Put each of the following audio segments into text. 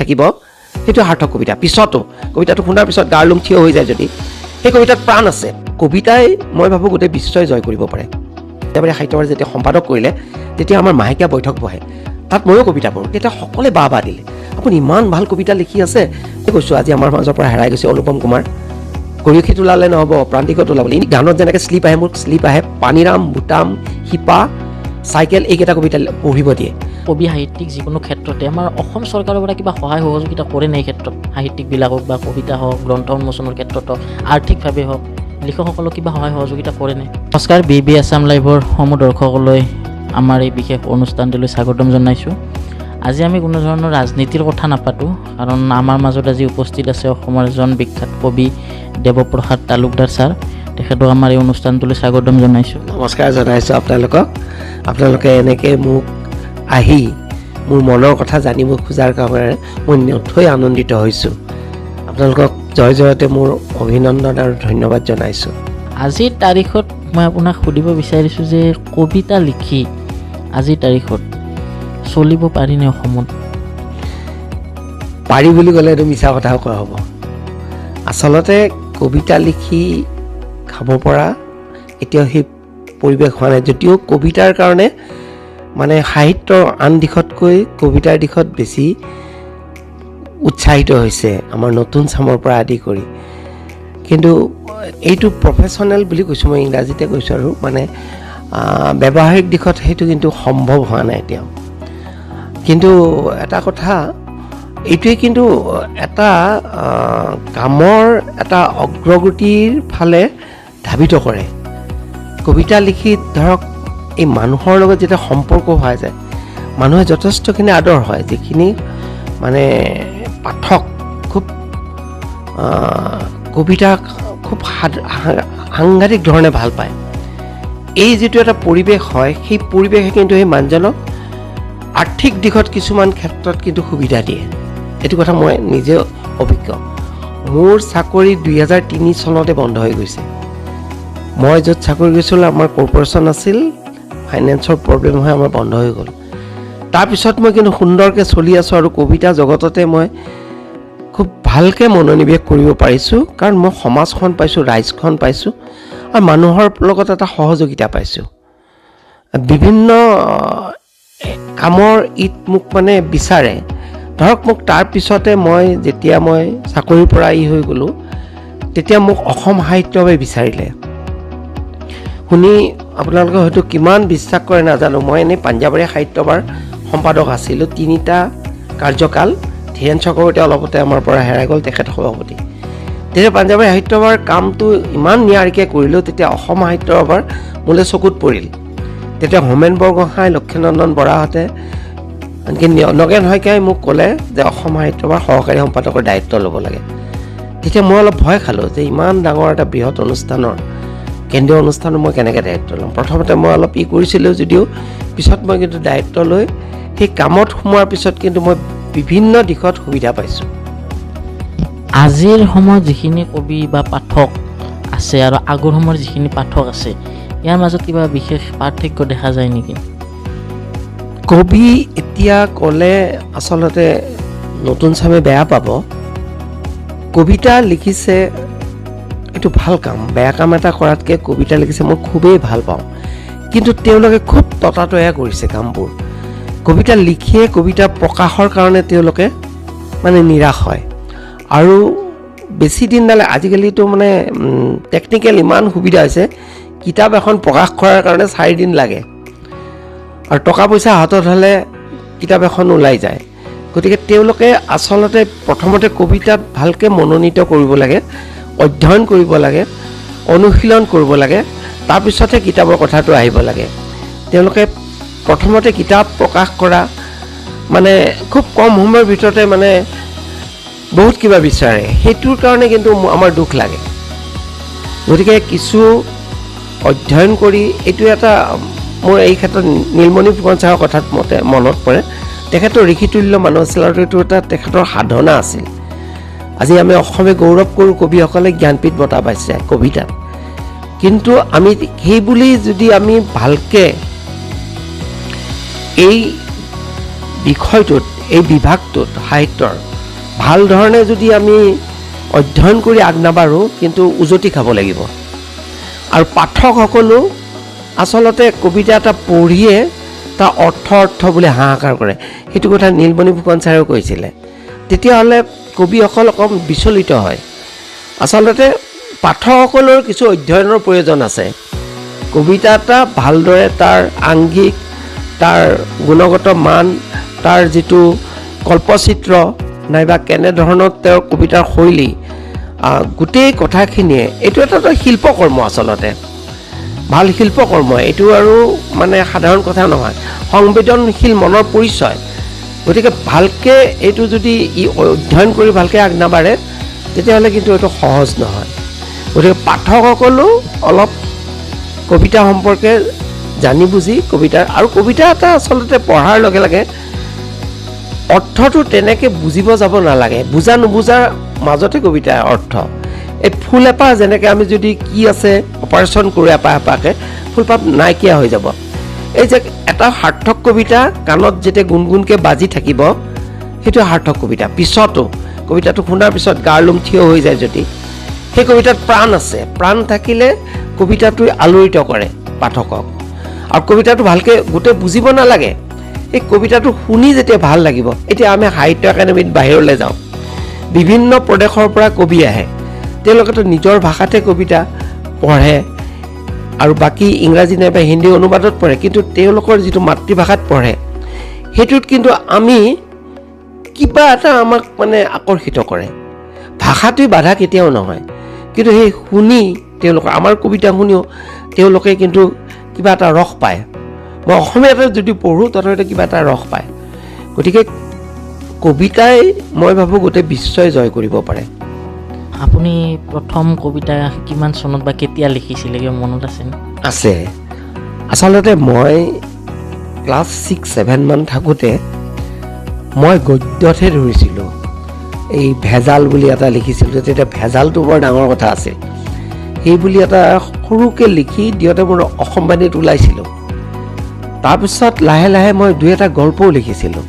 থাকিব সেইটো সাৰ্থক কবিতা। পিছতো কবিতাটো শুনাৰ পিছত গাৰ লোম থিয় হৈ যায় যদি সেই কবিতাত প্ৰাণ আছে। কবিতাই মই ভাবোঁ গোটেই বিশ্বই জয় কৰিব পাৰে। একেবাৰে সাহিত্যৰ যেতিয়া সম্পাদক কৰিলে তেতিয়া আমাৰ মাহেকীয়া বৈঠক বহে, তাত ময়ো কবিতা পঢ়োঁ। তেতিয়া সকলোৱে বাহ দিলে, আপুনি ইমান ভাল কবিতা লিখি আছে। কৈছোঁ আজি আমাৰ মাজৰ পৰা হেৰাই গৈছে অনুপম কুমাৰ। গৰিয়সীত ওলালে নহ'ব, প্ৰান্তিকত ওলাবলৈ। গানত যেনেকৈ শ্লিপ আহে, মোৰ শ্লিপ আহে। পানীৰাম, বুটাম, শিপা, চাইকেল, এইকেইটা কবিতা পঢ়িব দিয়ে। কবি সাহিত্যিক যিকোনো ক্ষেত্ৰতে আমাৰ অসম চৰকাৰৰ পৰা কিবা সহায় সহযোগিতা কৰে নাই? এই ক্ষেত্ৰত সাহিত্যিকবিলাকক বা কবিতা হওক, গ্ৰন্থ উন্মোচনৰ ক্ষেত্ৰত হওক, আৰ্থিকভাৱে হওক, লিখকসকলক কিবা সহায় সহযোগিতা কৰে নাই? নমস্কাৰ, বি আছাম লাইভৰ সমূহ দৰ্শকলৈ আমাৰ এই বিশেষ অনুষ্ঠানটিলৈ স্বাগতম জনাইছোঁ। আজি আমি কোনো ধৰণৰ ৰাজনীতিৰ কথা নাপাতোঁ, কাৰণ আমাৰ মাজত আজি উপস্থিত আছে অসমৰ এজন বিখ্যাত কবি দেৱপ্ৰসাদ তালুকদাৰ ছাৰ। তেখেতক আমাৰ এই অনুষ্ঠানটোলৈ স্বাগতম জনাইছোঁ। নমস্কাৰ জনাইছোঁ আপোনালোকক। আপোনালোকে এনেকৈ মোক আহি মোৰ মনৰ কথা জানিব খোজাৰ কাৰণে মই নথৈ আনন্দিত হৈছোঁ। আপোনালোকক জয়তে মোৰ অভিনন্দন আৰু ধন্যবাদ জনাইছোঁ। আজিৰ তাৰিখত মই আপোনাক সুধিব বিচাৰিছোঁ যে কবিতা লিখি আজিৰ তাৰিখত চলিব পাৰিনে অসমত? পাৰি বুলি ক'লে এইটো মিছা কথা কোৱা হ'ব। আচলতে কবিতা লিখি খাব পৰা এতিয়াও সেই পৰিৱেশ হোৱা নাই, যদিও কবিতাৰ কাৰণে মানে সাহিত্যৰ আন দিশতকৈ কবিতাৰ দিশত বেছি উৎসাহিত হৈছে আমাৰ নতুন চামৰ পৰা আদি কৰি। কিন্তু এইটো প্ৰফেশ্যনেল বুলি কৈছোঁ, মই ইংৰাজীতে কৈছোঁ, আৰু মানে ব্যৱহাৰিক দিশত সেইটো কিন্তু সম্ভৱ হোৱা নাই এতিয়াও। কিন্তু এটা কথা এইটোৱে কিন্তু এটা কামৰ এটা অগ্ৰগতিৰ ফালে ধাবিত কৰে। কবিতা লিখি ধৰক এই মানুহৰ লগত যেতিয়া সম্পৰ্ক হোৱা যায়, মানুহে যথেষ্টখিনি আদৰ হয়, যিখিনি মানে পাঠক খুব কবিতা খুব সাংঘাতিক ধৰণে ভাল পায়। এই যিটো এটা পৰিৱেশ হয়, সেই পৰিৱেশে কিন্তু সেই মানুহজনক আৰ্থিক দিশত কিছুমান ক্ষেত্ৰত কিন্তু সুবিধা দিয়ে। এইটো কথা মই নিজে অভিজ্ঞ। মোৰ চাকৰি 2003 চনতে বন্ধ হৈ গৈছে। মই য'ত চাকৰি কৰিছিলোঁ আমাৰ কৰ্পৰেশ্যন আছিল, ফাইনেন্সৰ প্ৰব্লেম হৈ আমাৰ বন্ধ হৈ গ'ল। তাৰপিছত মই কিন্তু সুন্দৰকৈ চলি আছোঁ আৰু কবিতা জগততে মই খুব ভালকৈ মনোনিৱেশ কৰিব পাৰিছোঁ, কাৰণ মই সমাজখন পাইছোঁ, ৰাইজখন পাইছোঁ, আৰু মানুহৰ লগত এটা সহযোগিতা পাইছোঁ। বিভিন্ন কামৰ মোক মানে বিচাৰে। ধৰক মোক তাৰপিছতে যেতিয়া মই চাকৰিৰ পৰা হৈ গ'লোঁ, তেতিয়া মোক অসম সাহিত্য সভাই বিচাৰিলে। শুনি আপোনালোকে হয়তো কিমান বিশ্বাস কৰে নাজানো, মই এনেই পাঞ্জাৱাৰী সাহিত্য সভাৰ সম্পাদক আছিলোঁ 3টা কাৰ্যকাল। ধীৰেন চক্ৰৱৰ্তী অলপতে আমাৰ পৰা হেৰাই গ'ল, তেখেত সভাপতি। তেতিয়া পাঞ্জাৱাৰী সাহিত্য সভাৰ কামটো ইমান নিয়াৰিকৈ কৰিলোঁ, তেতিয়া অসম সাহিত্য সভাৰ মোলৈ চকুত পৰিল। তেতিয়া হোমেন বৰগোহাঁই, লক্ষ্মীনন্দন বৰাহঁতে, আনকি নগেন শইকীয়াই মোক ক'লে যে অসম সাহিত্য সভাৰ সহকাৰী সম্পাদকৰ দায়িত্ব ল'ব লাগে। তেতিয়া মই অলপ ভয় খালোঁ যে ইমান ডাঙৰ এটা বৃহৎ অনুষ্ঠানৰ কেন্দ্ৰীয় অনুষ্ঠানত মই কেনেকৈ দায়িত্ব ল'ম। প্ৰথমতে মই অলপ কৰিছিলোঁ, যদিও পিছত মই কিন্তু দায়িত্ব লৈ সেই কামত সোমোৱাৰ পিছত কিন্তু মই বিভিন্ন দিশত সুবিধা পাইছোঁ। আজিৰ সময়ত যিখিনি কবি বা পাঠক আছে আৰু আগৰ সময়ৰ যিখিনি পাঠক আছে, ইয়াৰ মাজত কিবা বিশেষ পাৰ্থক্য দেখা যায় নেকি? কবি এতিয়া ক'লে আচলতে নতুন চামে বেয়া পাব। কবিতা লিখিছে এইটো ভাল কাম, বেয়া কাম এটা কৰাতকৈ কবিতা লিখিছে মই খুবেই ভাল পাওঁ। কিন্তু তেওঁলোকে খুব ততাতৈয়া কৰিছে কামবোৰ। কবিতা লিখিয়ে কবিতা প্ৰকাশৰ কাৰণে তেওঁলোকে মানে নিৰাশ হয়। আৰু বেছি দিন নালাগে, আজিকালিতো মানে টেকনিকেল ইমান সুবিধা হৈছে, কিতাপ এখন প্ৰকাশ কৰাৰ কাৰণে 4 দিন লাগে, আৰু টকা পইচা হাতত হ'লে কিতাপ এখন ওলাই যায়। গতিকে তেওঁলোকে আচলতে প্ৰথমতে কবিতাত ভালকৈ মনোনীত কৰিব লাগে, অধ্যয়ন কৰিব লাগে, অনুশীলন কৰিব লাগে, তাৰপিছতহে কিতাপৰ কথাটো আহিব লাগে। তেওঁলোকে প্ৰথমতে কিতাপ প্ৰকাশ কৰা মানে খুব কম সময়ৰ ভিতৰতে মানে বহুত কিবা বিচাৰে, সেইটোৰ কাৰণে কিন্তু আমাৰ দুখ লাগে। গতিকে কিছু অধ্যয়ন কৰি, এইটো এটা মোৰ এই ক্ষেত্ৰত নীলমণি ফুকন ছাৰৰ কথাত মনত পৰে। তেখেতৰ ঋষিতুল্য মানুহ আছিল, আৰু এইটো এটা তেখেতৰ সাধনা আছিল। আজি আমি অসমে গৌৰৱ কৰোঁ, কবিসকলে জ্ঞানপীঠ বঁটা পাইছে কবিতাত। কিন্তু আমি সেই বুলি যদি আমি ভালকৈ এই বিষয়টোত, এই বিভাগটোত সাহিত্যৰ ভাল ধৰণে যদি আমি অধ্যয়ন কৰি আগ নাবাঢ়োঁ কিন্তু উজতি খাব লাগিব। আৰু পাঠকসকলো আচলতে কবিতা এটা পঢ়িয়ে তাৰ অৰ্থ বুলি হাহাকাৰ কৰে। সেইটো কথা নীলমণি ফুকন ছাৰেও কৈছিলে। তেতিয়াহ'লে কবিসকল অকণ বিচলিত হয়। আচলতে পাঠকসকলৰ কিছু অধ্যয়নৰ প্ৰয়োজন আছে। কবিতা এটা ভালদৰে তাৰ আংগিক, তাৰ গুণগত মান, তাৰ যিটো কল্পচিত্ৰ নাইবা কেনেধৰণৰ তেওঁৰ কবিতাৰ শৈলী, গোটেই কথাখিনিয়ে এইটো এটা শিল্পকৰ্ম। আচলতে ভাল শিল্পকৰ্ম এইটো, আৰু মানে সাধাৰণ কথা নহয়, সংবেদনশীল মনৰ পৰিচয়। গতিকে ভালকৈ এইটো যদি অধ্যয়ন কৰি ভালকৈ আগ নাবাঢ়ে তেতিয়াহ'লে কিন্তু এইটো সহজ নহয়। গতিকে পাঠকসকলো অলপ কবিতা সম্পৰ্কে জানি বুজি কবিতা, আৰু কবিতা এটা আচলতে পঢ়াৰ লগে লগে অৰ্থটো তেনেকৈ বুজিব যাব নালাগে। বুজা নুবুজাৰ মাজতে কবিতাৰ অৰ্থ। এই ফুল এপাহ যেনেকৈ আমি যদি কি আছে অপাৰেশ্যন কৰোঁ এপাহ এপাহকৈ, ফুলপাহ নাইকিয়া হৈ যাব। এই যে এটা সাৰ্থক কবিতা কাণত যেতিয়া গুণগুণকৈ বাজি থাকিব, সেইটো সাৰ্থক কবিতা। পিছতো কবিতাটো শুনাৰ পিছত গাৰ লোম থিয় হৈ যায় যদি, সেই কবিতাত প্ৰাণ আছে। প্ৰাণ থাকিলে কবিতাটোৱে আলোড়িত কৰে পাঠকক। আৰু কবিতাটো ভালকৈ গোটেই বুজিব নালাগে, এই কবিতাটো শুনি যেতিয়া ভাল লাগিব। এতিয়া আমি সাহিত্য একাডেমীত বাহিৰলৈ যাওঁ, বিভিন্ন প্ৰদেশৰ পৰা কবি আহে, তেওঁলোকেতো নিজৰ ভাষাতে কবিতা পঢ়ে আৰু বাকী ইংৰাজী নাইবা হিন্দী অনুবাদত পঢ়ে, কিন্তু তেওঁলোকৰ যিটো মাতৃভাষাত পঢ়ে সেইটোত কিন্তু আমি কিবা এটা আমাক মানে আকৰ্ষিত কৰে। ভাষাটোৱে বাধা কেতিয়াও নহয়, কিন্তু সেই শুনি তেওঁলোকৰ, আমাৰ কবিতা শুনিও তেওঁলোকে কিন্তু কিবা এটা ৰস পায়। মই অসমীয়াতে যদি পঢ়োঁ তথাপিতো কিবা এটা ৰস পায়। গতিকে কবিতাই মই ভাবোঁ গোটেই বিশ্বই জয় কৰিব পাৰে। আপুনি প্ৰথম কবিতা কিমান চনত বা কেতিয়া লিখিছিলে, কিবা মনত আছেনে? আছে। আচলতে মই ক্লাছ 6-7 মান থাকোঁতে মই গদ্যতহে ধৰিছিলোঁ। এই ভেজাল বুলি এটা লিখিছিলোঁ, তেতিয়া ভেজালটো বৰ ডাঙৰ কথা আছিল। সেই বুলি এটা সৰুকৈ লিখি দিওঁতে মোৰ অসমবাণীত ওলাইছিলোঁ। তাৰপিছত লাহে লাহে মই 2-এটা গল্পও লিখিছিলোঁ।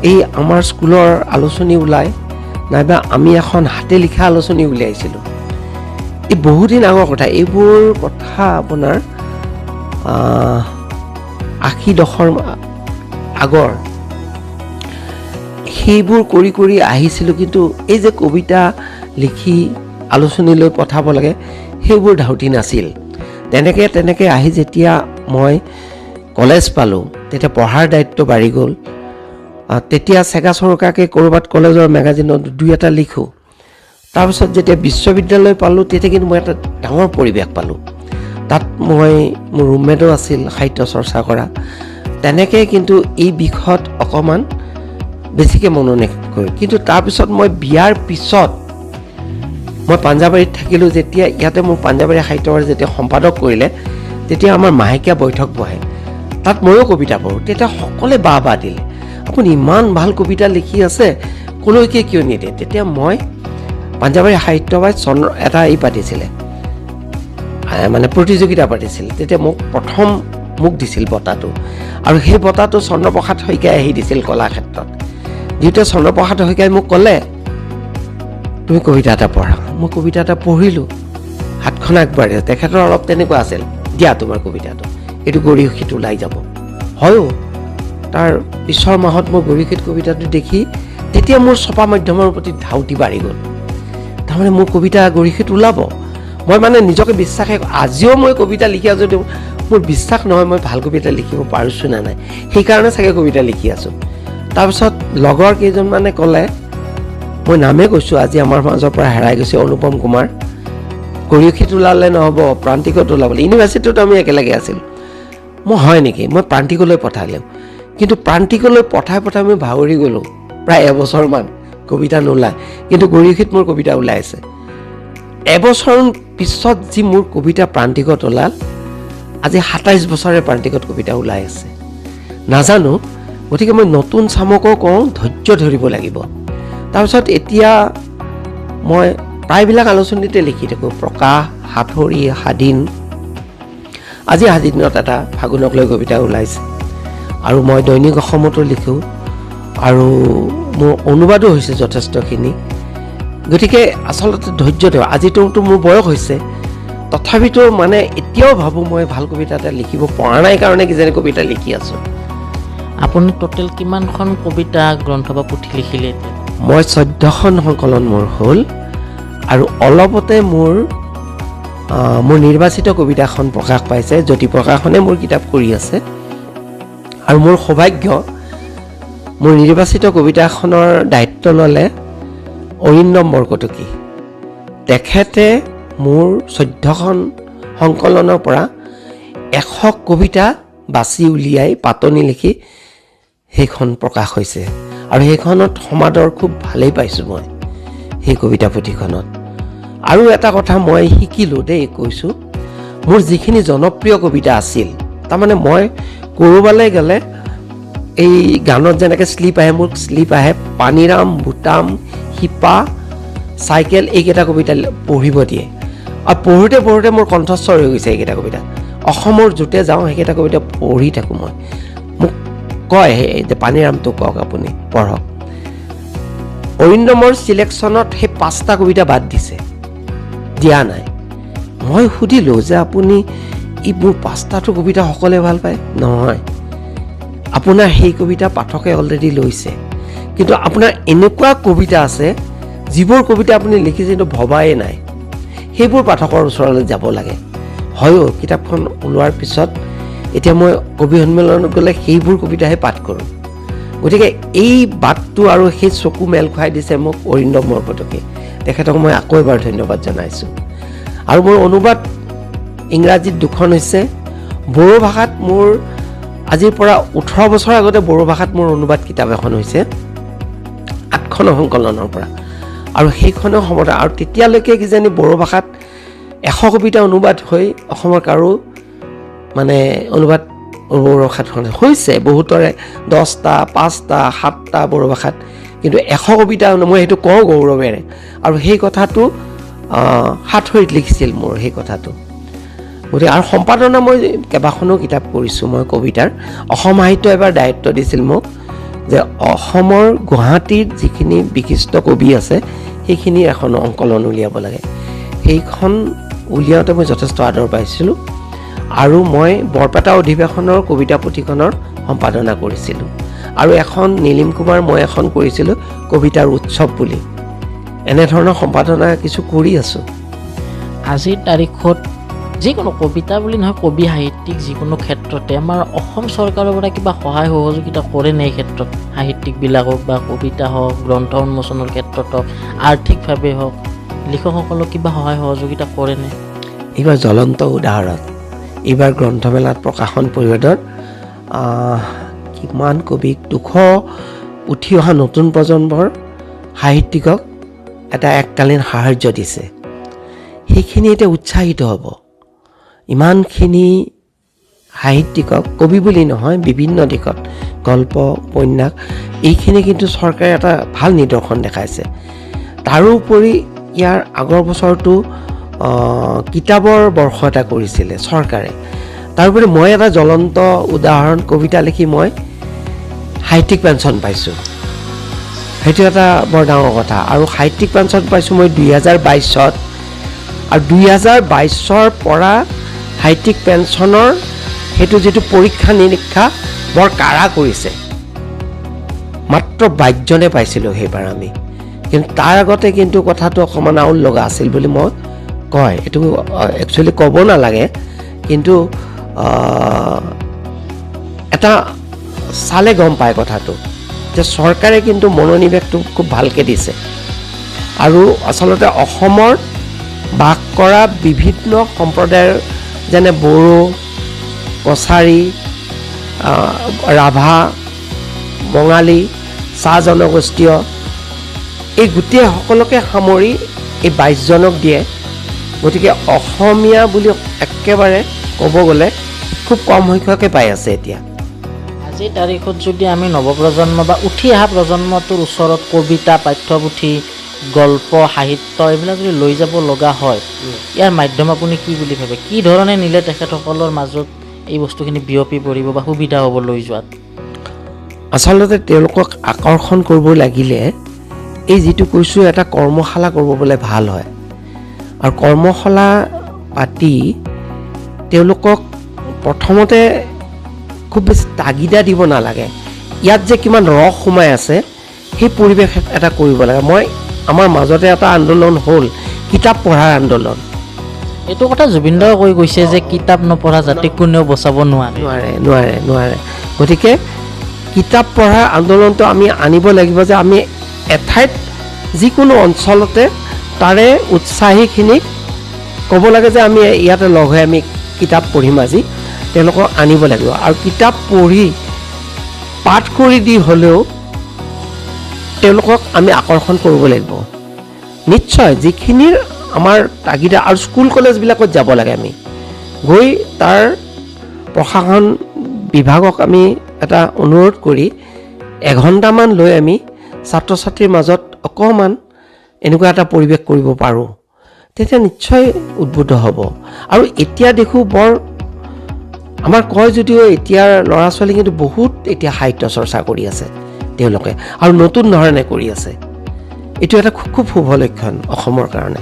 এই আমাৰ স্কুলৰ আলোচনী ওলাই নাইবা আমি এখন হাতে লিখা আলোচনী উলিয়াইছিলোঁ। এই বহুদিন আগৰ কথা, এইবোৰ কথা আপোনাৰ 80 দশকৰ আগৰ। সেইবোৰ কৰি কৰি আহিছিলোঁ, কিন্তু এই যে কবিতা লিখি আলোচনীলৈ পঠাব লাগে সেইবোৰ ধাউতি নাছিল। তেনেকৈ আহি যেতিয়া মই কলেজ পালোঁ তেতিয়া পঢ়াৰ দায়িত্ব বাঢ়ি গ'ল। তেতিয়া চেগা চৰকাকে ক'ৰবাত কলেজৰ মেগাজিনত 2-এটা লিখোঁ। তাৰপিছত যেতিয়া বিশ্ববিদ্যালয় পালোঁ তেতিয়া কিন্তু মই এটা ডাঙৰ পৰিৱেশ পালোঁ। তাত মই মোৰ ৰুমমেটো আছিল সাহিত্য চৰ্চা কৰা। তেনেকৈ কিন্তু এই বিষয়ত অকণমান বেছিকৈ মনোনিৱেশ কৰোঁ। কিন্তু তাৰপিছত মই বিয়াৰ পিছত মই পাঞ্জাবাৰীত থাকিলোঁ। যেতিয়া ইয়াতে মোৰ পাঞ্জাবাৰী সাহিত্যৰ যেতিয়া সম্পাদক কৰিলে, তেতিয়া আমাৰ মাহেকীয়া বৈঠক বহে। তাত ময়ো কবিতা পঢ়োঁ। তেতিয়া সকলোৱে বাহ দিলে, আপুনি ইমান ভাল কবিতা লিখি আছে, কলৈকে কিয় নিদিয়ে? তেতিয়া মই পাঞ্জাবাৰী সাহিত্য সভাত এটা পাতিছিলে, মানে প্ৰতিযোগিতা পাতিছিল। তেতিয়া মোক দিছিল বঁটাটো, আৰু সেই বঁটাটো চন্দ্ৰপ্ৰসাদ শইকীয়াই আহি দিছিল কলাক্ষেত্ৰত। যিহেতু চন্দ্ৰপ্ৰসাদ শইকীয়াই মোক ক'লে তুমি কবিতা এটা পঢ়া। মই কবিতা এটা পঢ়িলোঁ, হাতখন আগবাঢ়িছে। তেখেতৰ অলপ তেনেকুৱা আছিল, দিয়া তোমাৰ কবিতাটো, এইটো গৰিয়সীত ওলাই যাব। হয়ো, তাৰ পিছৰ মাহত মই গৰিয়সীত কবিতাটো দেখি তেতিয়া মোৰ ছপা মাধ্যমৰ প্ৰতি ধাউতি বাঢ়ি গ'ল। তাৰমানে মোৰ কবিতা গৰিয়সীত ওলাব। মই মানে নিজকে বিশ্বাসে, আজিও মই কবিতা লিখি আছোঁ যদিও মোৰ বিশ্বাস নহয় মই ভাল কবিতা লিখিব পাৰিছোঁ নে নাই, সেইকাৰণে চাগে কবিতা লিখি আছোঁ। তাৰপিছত লগৰ কেইজনমানে ক'লে, মই নামেই কৈছোঁ, আজি আমাৰ মাজৰ পৰা হেৰাই গৈছে অনুপম কুমাৰ, গৰিয়সীত ওলালে নহ'ব, প্ৰান্তিকত ওলাবলৈ। ইউনিভাৰ্চিটিত আমি একেলগে আছিলোঁ। মই হয় নেকি, মই প্ৰান্তিকলৈ পঠালোঁ। কিন্তু প্ৰান্তিকলৈ পঠাই মই ভাগৰি গ'লোঁ প্ৰায় এবছৰমান, কবিতা নোলায়। কিন্তু গৰিয়সীত মোৰ কবিতা ওলাইছে। এবছৰ পিছত যি মোৰ কবিতা প্ৰান্তিকত ওলাল, আজি 27 বছৰে প্ৰান্তিকত কবিতা ওলাই আছে। নাজানো, গতিকে মই নতুন চামকো কওঁ ধৈৰ্য ধৰিব লাগিব। তাৰপিছত এতিয়া মই প্ৰায়বিলাক আলোচনীতে লিখি থাকোঁ, প্ৰকাশ, সাঁথৰি, সাদিন। আজি সাদিনত এটা ফাগুনক লৈ কবিতা ওলাইছে, আৰু মই দৈনিক অসমতো লিখোঁ, আৰু মোৰ অনুবাদো হৈছে যথেষ্টখিনি। গতিকে আচলতে ধৈৰ্য দিওঁ। আজিতো মোৰ বয়স হৈছে, তথাপিতো মানে এতিয়াও ভাবোঁ মই ভাল কবিতা এটা লিখিব পৰা নাই কাৰণে কিজানি কবিতা লিখি আছোঁ। আপুনি টোটেল কিমানখন কবিতা গ্ৰন্থ বা পুথি লিখিলে এতিয়া? মই 14খন সংকলন মোৰ হ'ল, আৰু অলপতে মোৰ নিৰ্বাচিত কবিতাখন প্ৰকাশ পাইছে। জ্যোতি প্ৰকাশনে মোৰ কিতাপ কৰি আছে, আৰু মোৰ সৌভাগ্য, মোৰ নিৰ্বাচিত কবিতাখনৰ দায়িত্ব ল'লে অৰিন্দম বৰকটকী। তেখেতে মোৰ 14খন সংকলনৰ পৰা 100 কবিতা বাছি উলিয়াই পাতনি লিখি সেইখন প্ৰকাশ হৈছে, আৰু সেইখনত সমাদৰ খুব ভালেই পাইছোঁ মই সেই কবিতা পুথিখনত। আৰু এটা কথা মই শিকিলোঁ দেই, কৈছোঁ, মোৰ যিখিনি জনপ্ৰিয় কবিতা আছিল, তাৰমানে মই ক'ৰবালৈ গ'লে এই গানত যেনেকৈ শ্লিপ আহে, মোৰ শ্লিপ আহে পানীৰাম, বুটাম, শিপা, চাইকেল, এইকেইটা কবিতা পঢ়িব দিয়ে, আৰু পঢ়োঁতে পঢ়োঁতে মোৰ কণ্ঠস্বৰ হৈ গৈছে এইকেইটা কবিতা। অসমৰ য'তে যাওঁ সেইকেইটা কবিতা পঢ়ি থাকোঁ মই। মোক কয় যে পানীৰামটো কওক, আপুনি পঢ়ক। অৰিন্দমৰ চিলেকশ্যনত সেই 5টা কবিতা বাদ দিয়া নাই। মই সুধিলোঁ যে আপুনি মোৰ 5টাটো কবিতা সকলোৱে ভাল পায়? নহয়, আপোনাৰ সেই কবিতা পাঠকে অলৰেডি লৈছে, কিন্তু আপোনাৰ এনেকুৱা কবিতা আছে যিবোৰ কবিতা আপুনি লিখিছে কিন্তু ভবাই নাই, সেইবোৰ পাঠকৰ ওচৰলৈ যাব লাগে। হয়ো কিতাপখন ওলোৱাৰ পিছত এতিয়া মই কবি সন্মিলনত গ'লে সেইবোৰ কবিতাহে পাঠ কৰোঁ। গতিকে এই বাটটো আৰু সেই চকু মেল খুৱাই দিছে মোক অৰিন্দম বৰকটকী। তেখেতক মই আকৌ এবাৰ ধন্যবাদ জনাইছোঁ। আৰু মোৰ অনুবাদ ইংৰাজীত 2খন হৈছে। বড়ো ভাষাত মোৰ আজিৰ পৰা 18 বছৰ আগতে বড়ো ভাষাত মোৰ অনুবাদ কিতাপ এখন হৈছে 8খন সংকলনৰ পৰা, আৰু সেইখনো সমৰ্থ। আৰু তেতিয়ালৈকে কিজানি বড়ো ভাষাত 100 কবিতা অনুবাদ হৈ অসমৰ কাৰো মানে অনুবাদ বড়ো ভাষাত হৈছে, বহুতৰে 10টা, 5টা, 7টা বড়ো ভাষাত, কিন্তু 100 কবিতা মই সেইটো কওঁ গৌৰৱেৰে। আৰু সেই কথাটো সাঁথৰিত লিখিছিল মোৰ সেই কথাটো। গতিকে আৰু সম্পাদনা মই কেইবাখনো কিতাপ কৰিছোঁ মই কবিতাৰ। অসম সাহিত্য এবাৰ দায়িত্ব দিছিল মোক যে অসমৰ গুৱাহাটীত যিখিনি বিশিষ্ট কবি আছে সেইখিনিৰ এখন সংকলন উলিয়াব লাগে। সেইখন উলিয়াওঁতে মই যথেষ্ট আদৰ পাইছিলোঁ, আৰু মই বৰপেটা অধিৱেশনৰ কবিতা পুথিখনৰ সম্পাদনা কৰিছিলোঁ, আৰু এখন নীলিম কুমাৰ মই এখন কৰিছিলোঁ কবিতাৰ উৎসৱ বুলি। এনেধৰণৰ সম্পাদনা কিছু কৰি আছোঁ। আজিৰ তাৰিখত যিকোনো কবিতা বুলি নহয়, কবি সাহিত্যিক যিকোনো ক্ষেত্ৰতে আমাৰ অসম চৰকাৰৰ পৰা কিবা সহায় সহযোগিতা কৰে নে? এই ক্ষেত্ৰত সাহিত্যিকবিলাকক বা কবিতা হওক, গ্ৰন্থ উন্মোচনৰ ক্ষেত্ৰত হওক, আৰ্থিকভাৱে হওক, লিখকসকলক কিবা সহায় সহযোগিতা কৰেনে? এইবাৰ জ্বলন্ত উদাহৰণ, এইবাৰ গ্ৰন্থমেলাত প্ৰকাশন পৰিষদৰ কিমান কবিক 200 উঠি অহা নতুন প্ৰজন্মৰ সাহিত্যিকক এটা এককালীন সাহাৰ্য দিছে। সেইখিনি এতিয়া উৎসাহিত হ'ব। ইমানখিনি সাহিত্যিকক, কবি বুলি নহয়, বিভিন্ন দিশত গল্প, উপন্যাস, এইখিনি কিন্তু চৰকাৰে এটা ভাল নিদৰ্শন দেখাইছে। তাৰোপৰি ইয়াৰ আগৰ বছৰটো কিতাপৰ বৰ্ষ এটা কৰিছিলে চৰকাৰে। তাৰোপৰি মই এটা জ্বলন্ত উদাহৰণ, কবিতা লিখি মই সাহিত্যিক পেঞ্চন পাইছোঁ। সেইটো এটা বৰ ডাঙৰ কথা। আৰু সাহিত্যিক পেঞ্চন পাইছোঁ মই 2022ত, আৰু 2022ৰ পৰা সাহিত্যিক পেঞ্চনৰ সেইটো যিটো পৰীক্ষা নিৰীক্ষা বৰ কাঢ়া কৰিছে। মাত্ৰ 22জনে পাইছিলোঁ সেইবাৰ আমি, কিন্তু তাৰ আগতে কিন্তু কথাটো অকণমান আউল লগা আছিল বুলি মই কয়। এইটো একচুৱেলি ক'ব নালাগে, কিন্তু এটা চালে গম পায় কথাটো যে চৰকাৰে কিন্তু মনোনিৱেশটো খুব ভালকৈ দিছে। আৰু আচলতে অসমৰ বাস কৰা বিভিন্ন সম্প্ৰদায়ৰ যেনে বড়ো, কছাৰী, ৰাভা, বঙালী, চাহ জনগোষ্ঠীয়, এই গোটেই সকলোকে সামৰি এই 22জনক দিয়ে। গতিকে অসমীয়া বুলি একেবাৰে ক'ব গ'লে খুব কম সংখ্যকে পাই আছে এতিয়া। আজিৰ তাৰিখত যদি আমি নৱপ্ৰজন্ম বা উঠি অহা প্ৰজন্মটোৰ ওচৰত কবিতা, পাঠ্যপুথি, গল্প, সাহিত্য এইবিলাক যদি লৈ যাব লগা হয়, ইয়াৰ মাধ্যম আপুনি কি বুলি ভাবে? কি ধৰণে নিলে তেখেতসকলৰ মাজত এই বস্তুখিনি বিয়পি পৰিব বা সুবিধা হ'ব লৈ যোৱাত? আচলতে তেওঁলোকক আকৰ্ষণ কৰিব লাগিলে এই যিটো কৈছোঁ এটা কৰ্মশালা কৰিব বোলে ভাল হয়। আৰু কৰ্মশালা পাতি তেওঁলোকক প্ৰথমতে খুব বেছি তাগিদা দিব নালাগে। ইয়াত যে কিমান ৰস সোমাই আছে সেই পৰিৱেশ এটা কৰিব লাগে। আমাৰ মাজতে এটা আন্দোলন হ'ল কিতাপ পঢ়াৰ আন্দোলন। এইটো কথা জুবিন দাই কৈ গৈছে যে কিতাপ নপঢ়া জাতিক কোনেও বচাব নোৱাৰে। গতিকে কিতাপ পঢ়াৰ আন্দোলনটো আমি আনিব লাগিব যে আমি এঠাইত যিকোনো অঞ্চলতে তাৰে উৎসাহীখিনিক ক'ব লাগে যে আমি ইয়াতে লগ হৈ আমি কিতাপ পঢ়িম আজি, তেওঁলোকক আনিব লাগিব। আৰু কিতাপ পঢ়ি পাঠ কৰি দি হ'লেও তেওঁলোকক আমি আকৰ্ষণ কৰিব লাগিব। নিশ্চয় যিখিনিৰ আমাৰ তাগিদা, আৰু স্কুল কলেজবিলাকত যাব লাগে, আমি গৈ তাৰ প্ৰশাসন বিভাগক আমি এটা অনুৰোধ কৰি এঘণ্টামান লৈ আমি ছাত্ৰ ছাত্ৰীৰ মাজত অকণমান এনেকুৱা এটা পৰিৱেশ কৰিব পাৰোঁ, তেতিয়া নিশ্চয় উদ্বুদ্ধ হ'ব। আৰু এতিয়া দেখোঁ আমাৰ কয় যদিও এতিয়াৰ ল'ৰা ছোৱালী কিন্তু বহুত এতিয়া সাহিত্য চৰ্চা কৰি আছে তেওঁলোকে, আৰু নতুন ধৰণে কৰি আছে। এইটো এটা খুব শুভ লক্ষণ অসমৰ কাৰণে।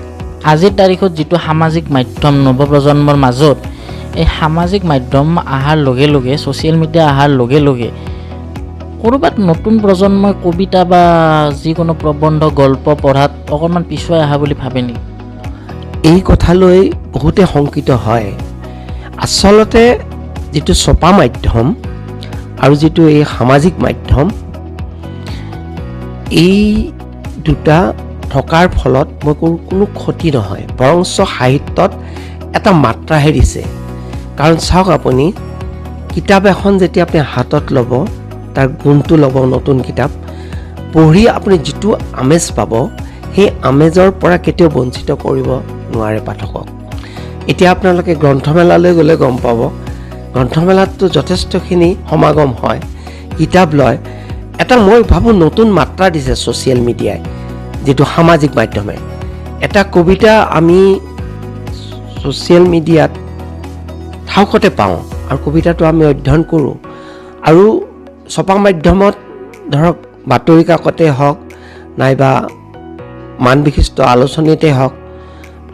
আজিৰ তাৰিখত যিটো সামাজিক মাধ্যম নৱপ্ৰজন্মৰ মাজত, এই সামাজিক মাধ্যম অহাৰ লগে লগে, ছ'চিয়েল মিডিয়া অহাৰ লগে লগে ক'ৰবাত নতুন প্ৰজন্মই কবিতা বা যিকোনো প্ৰবন্ধ গল্প পঢ়াত অকণমান পিছুৱাই অহা বুলি ভাবে নেকি? এই কথালৈ বহুতে শংকিত হয়। আচলতে যিটো ছপা মাধ্যম আৰু যিটো এই সামাজিক মাধ্যম, এই দুটা থকাৰ ফলত মই কোনো ক্ষতি নহয়, বৰঞ্চ সাহিত্যত এটা মাত্ৰাহে দিছে। কাৰণ চাওক, আপুনি কিতাপ এখন যেতিয়া আপুনি হাতত ল'ব, তাৰ গুণটো ল'ব, নতুন কিতাপ পঢ়ি আপুনি যিটো আমেজ পাব, সেই আমেজৰ পৰা কেতিয়াও বঞ্চিত কৰিব নোৱাৰে পাঠকক। এতিয়া আপোনালোকে গ্ৰন্থমেলালৈ গ'লে গম পাব, গ্ৰন্থমেলাততো যথেষ্টখিনি সমাগম হয়, কিতাপ লয়। এটা মই ভাবোঁ নতুন মাত্ৰা দিছে ছ'চিয়েল মিডিয়াই, যিটো সামাজিক মাধ্যমে। এটা কবিতা আমি ছ'চিয়েল মিডিয়াত ঠাউকতে পাওঁ, আৰু কবিতাটো আমি অধ্যয়ন কৰোঁ। আৰু ছপা মাধ্যমত ধৰক বাতৰি কাকতে হওক নাইবা মান বিশিষ্ট আলোচনীতে হওক,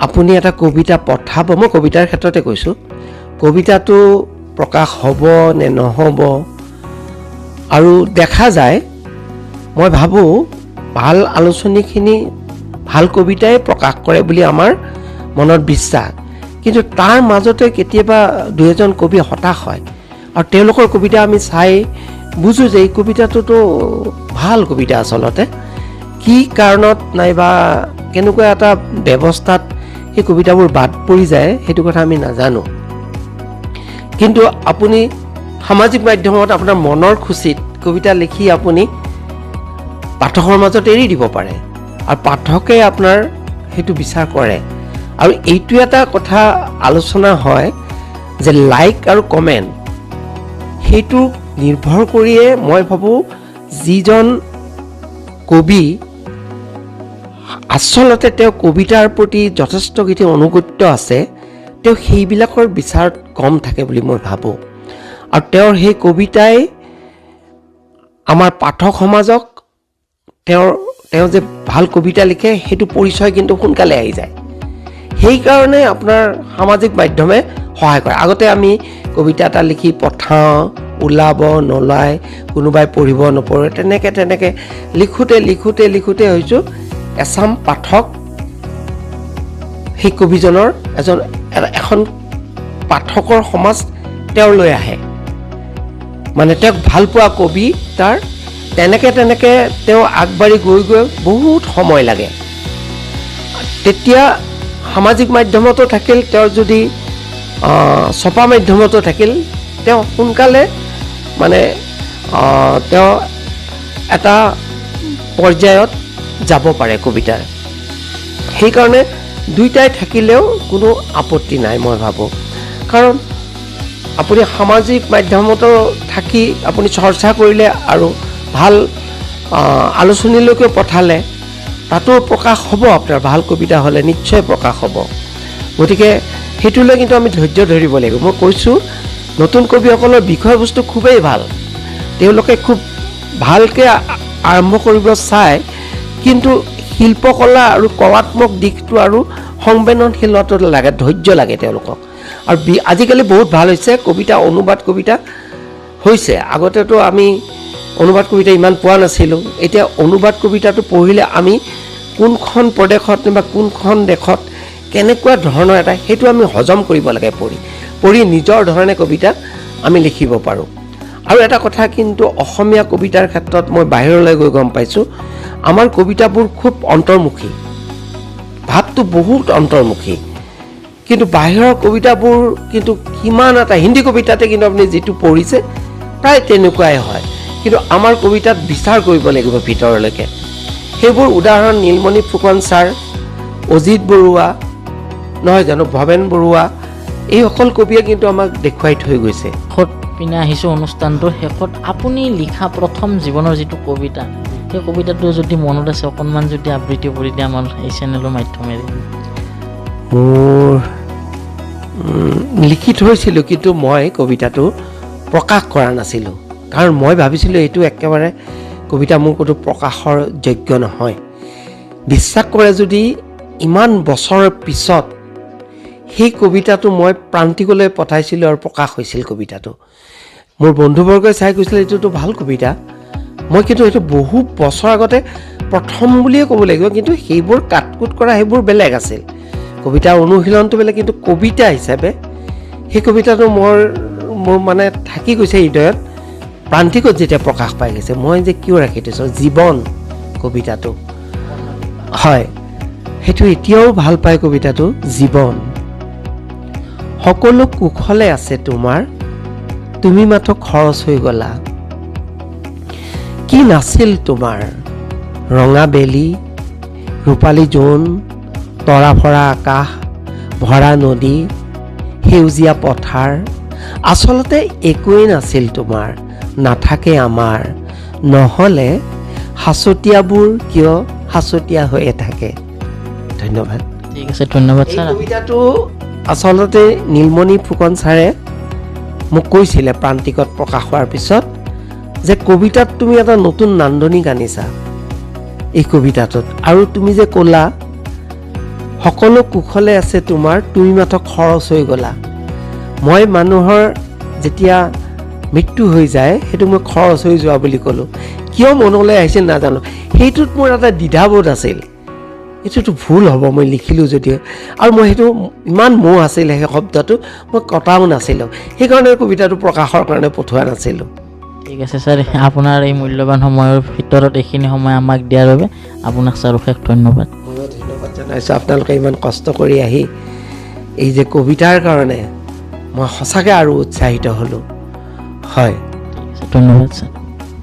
আপুনি এটা কবিতা পঠাব, মই কবিতাৰ ক্ষেত্ৰতে কৈছোঁ, কবিতাটো প্ৰকাশ হ'ব নে নহ'ব, আৰু দেখা যায়, মই ভাবোঁ ভাল আলোচনীখিনি ভাল কবিতাই প্ৰকাশ কৰে বুলি আমাৰ মনত বিশ্বাস। কিন্তু তাৰ মাজতে কেতিয়াবা দুই এজন কবি হতাশ হয়, আৰু তেওঁলোকৰ কবিতা আমি চাই বুজোঁ যে এই কবিতাটোতো ভাল কবিতা, আচলতে কি কাৰণত নাইবা কেনেকুৱা এটা ব্যৱস্থাত সেই কবিতাবোৰ বাদ পৰি যায় সেইটো কথা আমি নাজানো। কিন্তু আপুনি সামাজিক মাধ্যমত আপোনাৰ মনৰ খুচিত কবিতা লিখি আপুনি পাঠকৰ মাজত এৰি দিব পাৰে, আৰু পাঠকে আপোনাৰ সেইটো বিচাৰ কৰে। আৰু এইটো এটা কথা আলোচনা হয় যে লাইক আৰু কমেণ্ট, সেইটো নিৰ্ভৰ কৰিয়ে মই ভাবোঁ যিজন কবি আচলতে তেওঁ কবিতাৰ প্ৰতি যথেষ্টখিনি অনুগত্য আছে, তেওঁ সেইবিলাকৰ বিচাৰত কম থাকে বুলি মই ভাবোঁ। আৰু তেওঁৰ সেই কবিতাই আমাৰ পাঠক সমাজক তেওঁ যে ভাল কবিতা লিখে সেইটো পৰিচয় কিন্তু সোনকালে আহি যায়। সেইকাৰণে আপোনাৰ সামাজিক মাধ্যমে সহায় কৰে। আগতে আমি কবিতা এটা লিখি পঠাওঁ, ওলাব নোলায়, কোনোবাই পঢ়িব নপঢ়ে, তেনেকৈ লিখোঁতে হৈছোঁ এচাম পাঠক সেই কবিজনৰ এখন পাঠকৰ সমাজ তেওঁলৈ আহে, মানে তেওঁক ভাল পোৱা কবি তাৰ তেনেকৈ তেওঁ আগবাঢ়ি গৈ বহুত সময় লাগে। তেতিয়া সামাজিক মাধ্যমতো থাকিল, তেওঁৰ যদি ছপা মাধ্যমতো থাকিল, তেওঁ সোনকালে মানে তেওঁ এটা পৰ্যায়ত যাব পাৰে কবিতাৰ। সেইকাৰণে দুইটাই থাকিলেও কোনো আপত্তি নাই মই ভাবোঁ। কাৰণ আপুনি সামাজিক মাধ্যমতো থাকি আপুনি চৰ্চা কৰিলে আৰু ভাল আলোচনীলৈকে পঠালে তাতো প্ৰকাশ হ'ব, আপোনাৰ ভাল কবিতা হ'লে নিশ্চয় প্ৰকাশ হ'ব। গতিকে সেইটোলৈ কিন্তু আমি ধৈৰ্য ধৰিব লাগিব। মই কৈছোঁ নতুন কবিসকলৰ বিষয়বস্তু খুবেই ভাল, তেওঁলোকে খুব ভালকৈ আৰম্ভ কৰিব চায়, কিন্তু শিল্পকলা আৰু কলাত্মক দিশটো আৰু সংবেদনশীলতা লাগে, ধৈৰ্য লাগে তেওঁলোকক। আৰু আজিকালি বহুত ভাল হৈছে কবিতা, অনুবাদ কবিতা হৈছে। আগতেতো আমি অনুবাদ কবিতা ইমান পোৱা নাছিলোঁ। এতিয়া অনুবাদ কবিতাটো পঢ়িলে আমি কোনখন প্ৰদেশত বা কোনখন দেশত কেনেকুৱা ধৰণৰ এটা সেইটো আমি হজম কৰিব লাগে, পঢ়ি নিজৰ ধৰণে কবিতা আমি লিখিব পাৰোঁ। আৰু এটা কথা কিন্তু অসমীয়া কবিতাৰ ক্ষেত্ৰত মই বাহিৰলৈ গৈ গম পাইছোঁ, আমাৰ কবিতাবোৰ খুব অন্তৰ্মুখী, ভাৱটো বহুত অন্তৰ্মুখী। কিন্তু বাহিৰৰ কবিতাবোৰ কিন্তু কিমান এটা, হিন্দী কবিতাতে কিন্তু আপুনি যিটো পঢ়িছে প্ৰায় তেনেকুৱাই হয়, কিন্তু আমাৰ কবিতাত বিচাৰ কৰিব লাগিব ভিতৰলৈকে। সেইবোৰ উদাহৰণ নীলমণি ফুকন ছাৰ, অজিত বৰুৱা, নহয় জানো, ভৱেন বৰুৱা, এইসকল কবিয়ে কিন্তু আমাক দেখুৱাই থৈ গৈছে। শেষত পিনে আহিছোঁ অনুষ্ঠানটোৰ শেষত। আপুনি লিখা প্ৰথম জীৱনৰ যিটো কবিতা, সেই কবিতাটো যদি মনত আছে অকণমান যদি আবৃত্তি কৰি দিয়ে আমাৰ এই চেনেলৰ মাধ্যমেৰে। মোৰ লিখি থৈছিলোঁ, কিন্তু মই কবিতাটো প্ৰকাশ কৰা নাছিলোঁ, কাৰণ মই ভাবিছিলোঁ এইটো একেবাৰে কবিতা মোৰ ক'তো প্ৰকাশৰ যোগ্য নহয়। বিশ্বাস কৰে যদি ইমান বছৰৰ পিছত সেই কবিতাটো মই প্ৰান্তিকলৈ পঠাইছিলোঁ আৰু প্ৰকাশ হৈছিল কবিতাটো। মোৰ বন্ধুবৰ্গই চাই কৈছিলে এইটোতো ভাল কবিতা। মই কিন্তু এইটো বহু বছৰ আগতে প্ৰথম বুলিয়ে ক'ব লাগিব, কিন্তু সেইবোৰ কাটকুট কৰা সেইবোৰ বেলেগ আছিল, কবিতাৰ অনুশীলনটো বেলেগ, কিন্তু কবিতা হিচাপে সেই কবিতাটো মোৰ মানে থাকি গৈছে হৃদয়ত। প্ৰান্তিকত যেতিয়া প্ৰকাশ পাই গৈছে, মই যে কিয় ৰাখি থৈছোঁ জীৱন কবিতাটো, হয় সেইটো এতিয়াও ভাল পায় কবিতাটো। জীৱন সকলো কুশলে আছে তোমাৰ, তুমি মাথো খৰচ হৈ গলা। কি নাছিল তোমাৰ ৰঙা বেলি, ৰূপালী জোন, তৰা ভৰা আকাশ, ভৰা নদী, সেউজীয়া পথাৰ, আচলতে একোৱেই নাছিল তোমাৰ, নাথাকে আমাৰ, নহ'লে সাঁচতীয়াবোৰ কিয় সাঁচতীয়া হৈয়ে থাকে। ধন্যবাদ। ঠিক আছে, ধন্যবাদ এই ছাৰ। কবিতাটো আচলতে নীলমণি ফুকন ছাৰে মোক কৈছিলে প্ৰান্তিকত প্ৰকাশ হোৱাৰ পিছত, যে কবিতাত তুমি এটা নতুন নান্দনিক আনিছা এই কবিতাটোত, আৰু তুমি যে ক'লা সকলো কুশলে আছে তোমাৰ, তুমি মাথো খৰচ হৈ গ'লা। মই মানুহৰ যেতিয়া মৃত্যু হৈ যায় সেইটো মই খৰচ হৈ যোৱা বুলি ক'লোঁ। কিয় মনলৈ আহিছিল নাজানো, সেইটোত মোৰ এটা দ্বিধাবোধ আছিল, এইটোতো ভুল হ'ব মই লিখিলোঁ যদিও, আৰু মই সেইটো ইমান মোহ আছিলে সেই শব্দটো, মই কটাও নাছিলোঁ, সেইকাৰণে কবিতাটো প্ৰকাশৰ কাৰণে পঠোৱা নাছিলোঁ। ঠিক আছে ছাৰ, আপোনাৰ এই মূল্যৱান সময়ৰ ভিতৰত এইখিনি সময় আমাক দিয়াৰ বাবে আপোনাক ছাৰ অশেষ ধন্যবাদ। ময়ো ধন্যবাদ জনাইছোঁ। আপোনালোকে ইমান কষ্ট কৰি আহি এই যে কবিতাৰ কাৰণে মই সঁচাকৈ আৰু উৎসাহিত হ'লোঁ। হয়, ঠিক আছে, ধন্যবাদ ছাৰ।